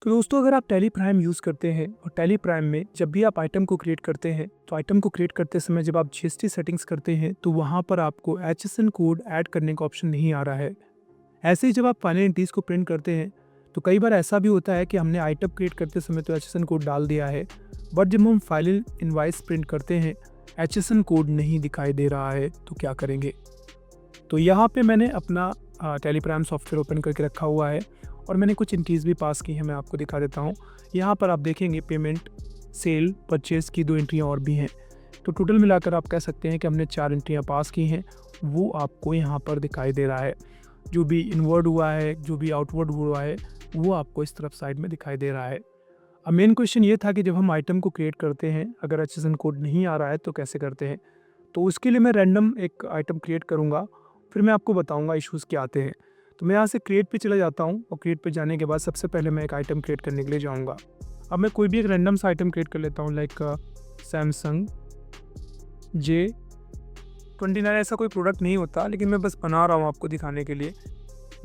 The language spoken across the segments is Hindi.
तो दोस्तों अगर आप टैली प्राइम यूज़ करते हैं और टैली प्राइम में जब भी आप आइटम को क्रिएट करते हैं तो आइटम को क्रिएट करते समय जब आप जीएसटी सेटिंग्स करते हैं तो वहाँ पर आपको एचएसएन कोड ऐड करने का ऑप्शन नहीं आ रहा है। ऐसे ही जब आप फाइनल एंट्रीज को प्रिंट करते हैं तो कई बार ऐसा भी होता है कि हमने आइटम क्रिएट करते समय तो एचएसएन कोड डाल दिया है, बट जब हम फाइनल इनवाइस प्रिंट करते हैं एचएसएन कोड नहीं दिखाई दे रहा है तो क्या करेंगे। तो यहाँ पे मैंने अपना टैली प्राइम सॉफ्टवेयर ओपन करके रखा हुआ है और मैंने कुछ एंट्रीज भी पास की हैं, मैं आपको दिखा देता हूँ। यहाँ पर आप देखेंगे पेमेंट, सेल, परचेज़ की 2 एंट्रियाँ और भी हैं। तो टोटल मिलाकर आप कह सकते हैं कि हमने 4 एंट्रियाँ पास की हैं, वो आपको यहाँ पर दिखाई दे रहा है। जो भी इनवर्ड हुआ है, जो भी आउटवर्ड हुआ है, वो आपको इस तरफ साइड में दिखाई दे रहा है। अब मेन क्वेश्चन ये था कि जब हम आइटम को क्रिएट करते हैं, अगर एचएसएन कोड नहीं आ रहा है तो कैसे करते हैं। तो उसके लिए मैं रैंडम एक आइटम क्रिएट करूँगा, फिर मैं आपको बताऊँगा इश्यूज़ क्या आते हैं। तो मैं यहाँ से क्रिएट पे चला जाता हूँ और क्रिएट पे जाने के बाद सबसे पहले मैं एक आइटम क्रिएट करने के लिए जाऊँगा। अब मैं कोई भी एक रैंडम सा आइटम क्रिएट कर लेता हूँ, लाइक सैमसंग J29। ऐसा कोई प्रोडक्ट नहीं होता, लेकिन मैं बस बना रहा हूँ आपको दिखाने के लिए।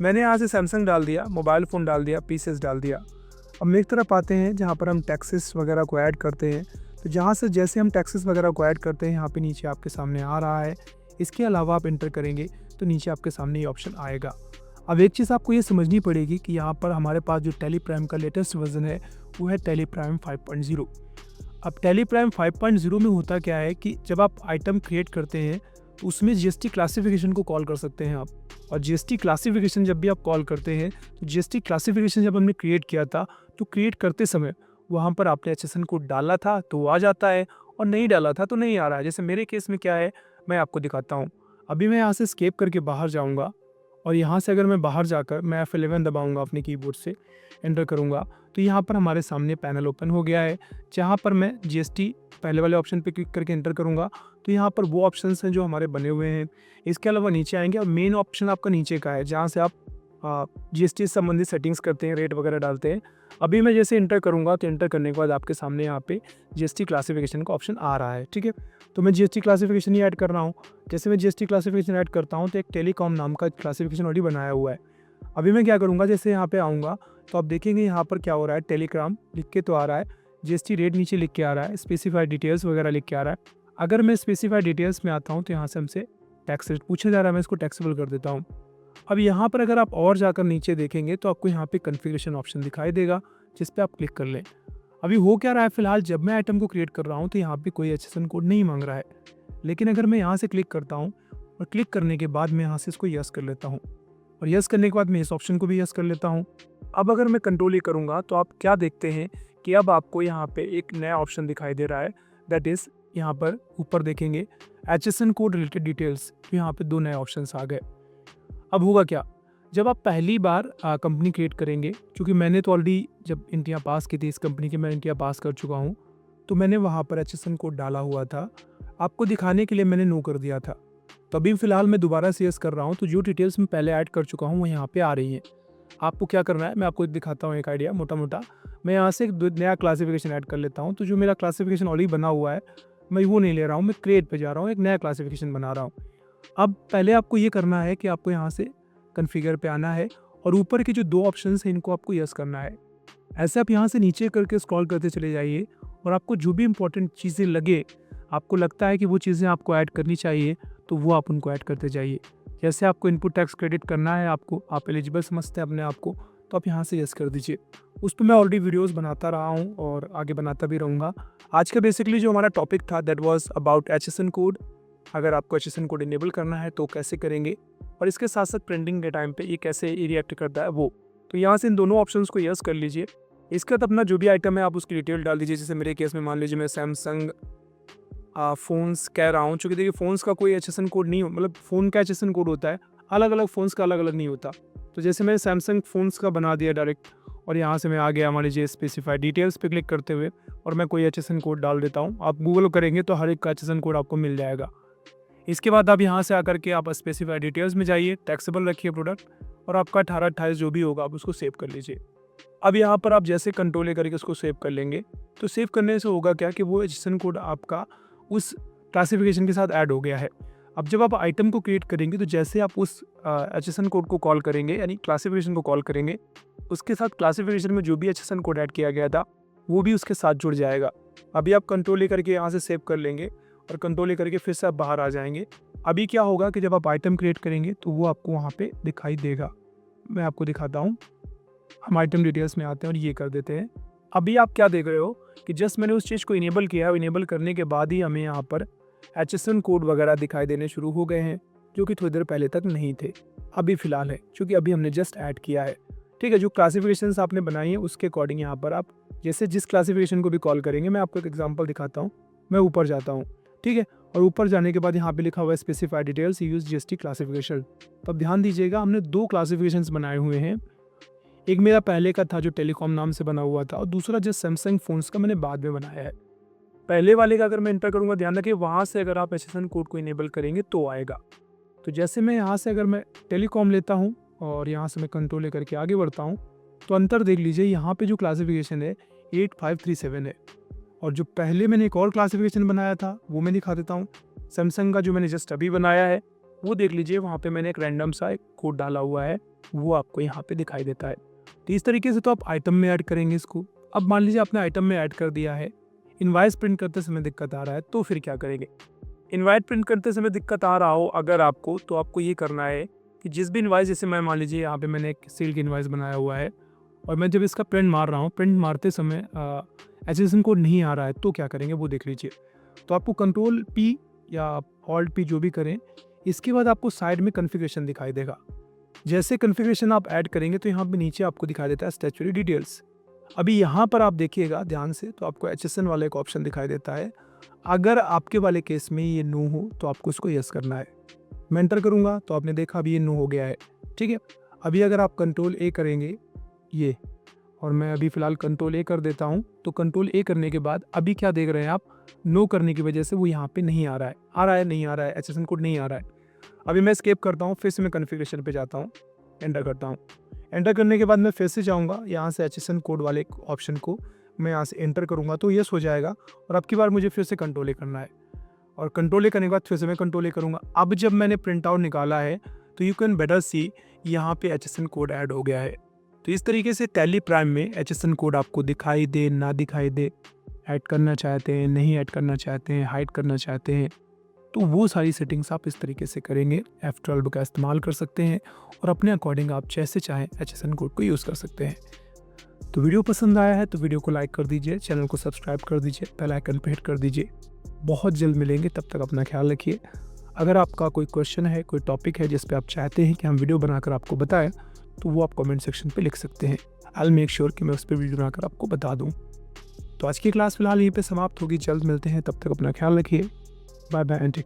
मैंने यहाँ से सैमसंग डाल दिया, मोबाइल फ़ोन डाल दिया, पीसेस डाल दिया। अब हम एक तरफ आते हैं जहाँ पर हम टैक्सेस वगैरह को ऐड करते हैं। तो जहाँ से जैसे हम टैक्सेस वगैरह को ऐड करते हैं यहाँ पे नीचे आपके सामने आ रहा है। इसके अलावा आप इंटर करेंगे तो नीचे आपके सामने ये ऑप्शन आएगा। अब एक चीज़ आपको ये समझनी पड़ेगी कि यहाँ पर हमारे पास जो टैली प्राइम का लेटेस्ट वर्जन है वो है टैली प्राइम 5.0। अब टैली प्राइम 5.0 में होता क्या है कि जब आप आइटम क्रिएट करते हैं तो उसमें जीएसटी क्लासिफिकेशन को कॉल कर सकते हैं आप। और जीएसटी क्लासिफिकेशन जब भी आप कॉल करते हैं तो जीएसटी क्लासिफिकेशन जब हमने क्रिएट किया था तो क्रिएट करते समय वहाँ पर आपने एचएसएन कोड डाला था तो वो आ जाता है, और नहीं डाला था तो नहीं आ रहा है। जैसे मेरे केस में क्या है मैं आपको दिखाता हूँ। अभी मैं यहाँ से स्केप करके बाहर जाऊँगा और यहाँ से अगर मैं बाहर जाकर मैं F11 दबाऊँगा अपने कीबोर्ड से, एंटर करूँगा तो यहाँ पर हमारे सामने पैनल ओपन हो गया है। जहाँ पर मैं जीएसटी पहले वाले ऑप्शन पे क्लिक करके एंटर करूँगा तो यहाँ पर वो ऑप्शंस हैं जो हमारे बने हुए हैं। इसके अलावा नीचे आएंगे और मेन ऑप्शन आपका नीचे का है जहाँ से आप जीएसटी से संबंधित सेटिंग्स करते हैं, रेट वगैरह डालते हैं। अभी मैं जैसे इंटर करूँगा तो इंटर करने के बाद आपके सामने यहाँ पे जीएसटी क्लासिफिकेशन का ऑप्शन आ रहा है, ठीक है। तो मैं जीएसटी क्लासिफिकेशन ही ऐड कर रहा हूँ। जैसे मैं जीएसटी क्लासिफिकेशन ऐड करता हूँ तो एक टेलीकॉम नाम का क्लासिफिकेशन ऑलरेडी बनाया हुआ है। अभी मैं क्या करूँगा, जैसे यहाँ पे आऊँगा तो आप देखेंगे यहाँ पर क्या हो रहा है, टेलीग्राम लिख के तो आ रहा है, जीएसटी रेट नीचे लिख के आ रहा है, स्पेसिफाइड डिटेल्स वगैरह लिख के आ रहा है। अगर मैं स्पेसिफाइड डिटेल्स में आता हूँ तो यहाँ से हमसे टैक्स रेट पूछा जा रहा है, मैं इसको टैक्सेबल कर देता हूँ। अब यहाँ पर अगर आप और जाकर नीचे देखेंगे तो आपको यहाँ पे कॉन्फ़िगरेशन ऑप्शन दिखाई देगा, जिस पे आप क्लिक कर लें। अभी हो क्या रहा है, फिलहाल जब मैं आइटम को क्रिएट कर रहा हूँ तो यहाँ पे कोई एचएसएन कोड नहीं मांग रहा है। लेकिन अगर मैं यहाँ से क्लिक करता हूँ और क्लिक करने के बाद मैं यहाँ से इसको यस कर लेता हूँ और यस करने के बाद मैं इस ऑप्शन को भी यस कर लेता हूँ। अब अगर मैं कंट्रोल E करूँगा तो आप क्या देखते हैं कि अब आपको यहाँ पे एक नया ऑप्शन दिखाई दे रहा है, दैट इज़ यहाँ पर ऊपर देखेंगे एचएसएन कोड रिलेटेड डिटेल्स। तो यहाँ पे 2 नए ऑप्शंस आ गए। अब होगा क्या, जब आप पहली बार कंपनी क्रिएट करेंगे, क्योंकि मैंने तो ऑलरेडी जब इंडिया पास की थी इस कंपनी की, मैं इंडिया पास कर चुका हूँ, तो मैंने वहाँ पर एचएसएन कोड डाला हुआ था, आपको दिखाने के लिए मैंने नो कर दिया था। तो अभी फ़िलहाल मैं दोबारा से यस कर रहा हूँ तो जो डिटेल्स मैं पहले ऐड कर चुका हूँ वो यहाँ पे आ रही हैं। आपको क्या करना है मैं आपको दिखाता हूँ एक आइडिया मोटा मोटा। मैं यहाँ से एक नया क्लासिफिकेशन ऐड कर लेता हूँ। तो जो मेरा क्लासिफिकेशन ऑलरेडी बना हुआ है मैं वो नहीं ले रहा हूँ, मैं क्रिएट पे जा रहा हूँ, एक नया क्लासिफिकेशन बना रहा हूँ। अब पहले आपको ये करना है कि आपको यहाँ से कॉन्फ़िगर पे आना है और ऊपर के जो 2 ऑप्शंस हैं इनको आपको यस करना है। ऐसे आप यहाँ से नीचे करके स्क्रॉल करते चले जाइए और आपको जो भी इंपॉर्टेंट चीज़ें लगे, आपको लगता है कि वो चीज़ें आपको ऐड करनी चाहिए तो वो आप उनको ऐड करते जाइए। जैसे आपको इनपुट टैक्स क्रेडिट करना है, आपको आप एलिजिबल समझते हैं अपने आप को, तो आप यहाँ से यस कर दीजिए। उस पर मैं ऑलरेडी वीडियोस बनाता रहा हूँ और आगे बनाता भी रहूँगा। आज का बेसिकली जो हमारा टॉपिक था that was about HSN code. अगर आपको एचएसएन कोड इनेबल करना है तो कैसे करेंगे, और इसके साथ साथ प्रिंटिंग के टाइम पे ये कैसे रिएक्ट करता है वो। तो यहाँ से इन दोनों ऑप्शंस को यस कर लीजिए। इसके बाद अपना जो भी आइटम है आप उसकी डिटेल डाल दीजिए। जैसे मेरे केस में मान लीजिए मैं सैमसंग फ़ोन्स कह रहा हूँ, चूँकि देखिए फ़ोन्स का कोई एचएसएन कोड नहीं, मतलब फ़ोन का एचएसएन कोड होता है, अलग अलग फ़ोन्स का अलग अलग नहीं होता। तो जैसे मैंने सैमसंग फ़ोन्स का बना दिया डायरेक्ट, और यहाँ से मैं आ गया मान लीजिए स्पेसिफाइड डिटेल्स पे क्लिक करते हुए और मैं कोई एचएसएन कोड डाल देता हूँ। आप गूगल करेंगे तो हर एक का एचएसएन कोड आपको मिल जाएगा। इसके बाद आप यहाँ से आकर के आप स्पेसिफाइड डिटेल्स में जाइए, टैक्सेबल रखिए प्रोडक्ट, और आपका 18-28 जो भी होगा आप उसको सेव कर लीजिए। अब यहाँ पर आप जैसे कंट्रोल करके उसको सेव कर लेंगे तो सेव करने से होगा क्या कि वो एचएसएन कोड आपका उस क्लासिफिकेशन के साथ ऐड हो गया है। अब जब आप आइटम को क्रिएट करेंगे तो जैसे आप उस HSN कोड को कॉल करेंगे यानी क्लासिफिकेशन को कॉल करेंगे, उसके साथ क्लासिफिकेशन में जो भी HSN कोड ऐड किया गया था वो भी उसके साथ जुड़ जाएगा। अभी आप कंट्रोल लेकर के यहाँ से सेव कर लेंगे और कंट्रोल लेकर के फिर से आप बाहर आ जाएंगे। अभी क्या होगा कि जब आप आइटम क्रिएट करेंगे तो वो आपको वहाँ पे दिखाई देगा। मैं आपको दिखाता हूँ। हम आइटम डिटेल्स में आते हैं और ये कर देते हैं। अभी आप क्या देख रहे हो कि जस्ट मैंने उस चीज़ को इनेबल किया है, इनेबल करने के बाद ही हमें यहाँ पर HSN कोड वगैरह दिखाई देने शुरू हो गए हैं, जो कि थोड़ी देर पहले तक नहीं थे, अभी फ़िलहाल है, क्योंकि अभी हमने जस्ट ऐड किया है। ठीक है, जो क्लासिफिकेशंस आपने बनाई है उसके अकॉर्डिंग यहाँ पर आप जैसे जिस क्लासिफिकेशन को भी कॉल करेंगे, मैं आपको एक एग्जांपल दिखाता हूँ। मैं ऊपर जाता हूँ, ठीक है, और ऊपर जाने के बाद यहाँ पे लिखा हुआ है specify details use GST classification. तो अब ध्यान दीजिएगा, हमने 2 क्लासिफिकेशंस बनाए हुए हैं। एक मेरा पहले का था जो टेलीकॉम नाम से बना हुआ था, और दूसरा जो सैमसंग फ़ोन्स का मैंने बाद में बनाया है। पहले वाले का अगर मैं एंटर करूँगा, ध्यान रखिए वहाँ से अगर आप HSN कोड को इनेबल करेंगे तो आएगा। तो जैसे मैं यहाँ से अगर मैं टेलीकॉम लेता हूँ और यहाँ से मैं कंट्रोल लेकर के आगे बढ़ता हूँ, तो अंतर देख लीजिए, यहाँ पे जो क्लासिफिकेशन है 8537 है, और जो पहले मैंने एक और क्लासिफिकेशन बनाया था वो मैं दिखा देता हूँ। सैमसंग का जो मैंने जस्ट अभी बनाया है वो देख लीजिए, वहाँ पे मैंने एक रैंडम सा एक कोड डाला हुआ है, वो आपको यहाँ पे दिखाई देता है। तो इस तरीके से तो आप आइटम में ऐड करेंगे इसको। अब मान लीजिए आपने आइटम में ऐड कर दिया है, इनवाइस प्रिंट करते समय दिक्कत आ रहा है, तो फिर क्या करेंगे? इनवाइस प्रिंट करते समय दिक्कत आ रहा हो अगर आपको, तो आपको ये करना है कि जिस भी इनवाइस, जैसे मैं मान लीजिए यहाँ पे मैंने एक सेल की इनवाइस बनाया हुआ है और मैं जब इसका प्रिंट मार रहा हूँ, प्रिंट मारते समय HSN कोड नहीं आ रहा है, तो क्या करेंगे वो देख लीजिए। तो आपको कंट्रोल P या ऑल्ट P जो भी करें, इसके बाद आपको साइड में कन्फिग्रेशन दिखाई देगा। जैसे कन्फिग्रेशन आप ऐड करेंगे तो यहाँ पे नीचे आपको दिखाई देता है स्टैट्यूटरी डिटेल्स। अभी यहाँ पर आप देखिएगा ध्यान से, तो आपको HSN वाला एक ऑप्शन दिखाई देता है। अगर आपके वाले केस में ये नो हो तो आपको इसको यस करना है। मैं एंटर करूँगा तो आपने देखा अभी ये नो हो गया है, ठीक है। अभी अगर आप कंट्रोल A करेंगे ये, और मैं अभी फ़िलहाल कंट्रोल A कर देता हूँ, तो कंट्रोल A करने के बाद अभी क्या देख रहे हैं आप, नो करने की वजह से वो यहाँ पे नहीं आ रहा है, नहीं आ रहा है, HSN कोड नहीं आ रहा है। अभी मैं एस्केप करता हूँ, फिर से मैं कॉन्फ़िगरेशन पे जाता हूँ, एंटर करता हूँ। एंटर करने के बाद मैं फिर से जाऊँगा यहाँ से HSN कोड वाले ऑप्शन को मैं यहाँ से एंटर करूँगा तो यस हो जाएगा, और अब की बार मुझे फिर से कंट्रोल A करना है, और कंट्रोल A करने के बाद फिर से मैं कंट्रोल A करूँगा। अब जब मैंने प्रिंट आउट निकाला है तो यू कैन बेटर सी यहाँ पे HSN कोड ऐड हो गया है। तो इस तरीके से टैली प्राइम में HSN कोड आपको दिखाई दे ना दिखाई दे, ऐड करना चाहते हैं, नहीं ऐड करना चाहते हैं, हाइड करना चाहते हैं, तो वो सारी सेटिंग्स आप इस तरीके से करेंगे। F12 का इस्तेमाल कर सकते हैं और अपने अकॉर्डिंग आप जैसे चाहें HSN कोड को यूज़ कर सकते हैं। तो वीडियो पसंद आया है तो वीडियो को लाइक कर दीजिए, चैनल को सब्सक्राइब कर दीजिए, बेल आइकन पर हिट कर दीजिए। बहुत जल्द मिलेंगे, तब तक अपना ख्याल रखिए। अगर आपका कोई क्वेश्चन है, कोई टॉपिक है जिस पे आप चाहते हैं कि हम वीडियो बनाकर आपको बताएं, तो वो आप कमेंट सेक्शन पे लिख सकते हैं। आई विल मेक श्योर कि मैं उस पर वीडियो बनाकर आपको बता दूं। तो आज की क्लास फिलहाल यहीं पे समाप्त होगी, जल्द मिलते हैं, तब तक अपना ख्याल रखिए। Bye bye and take care.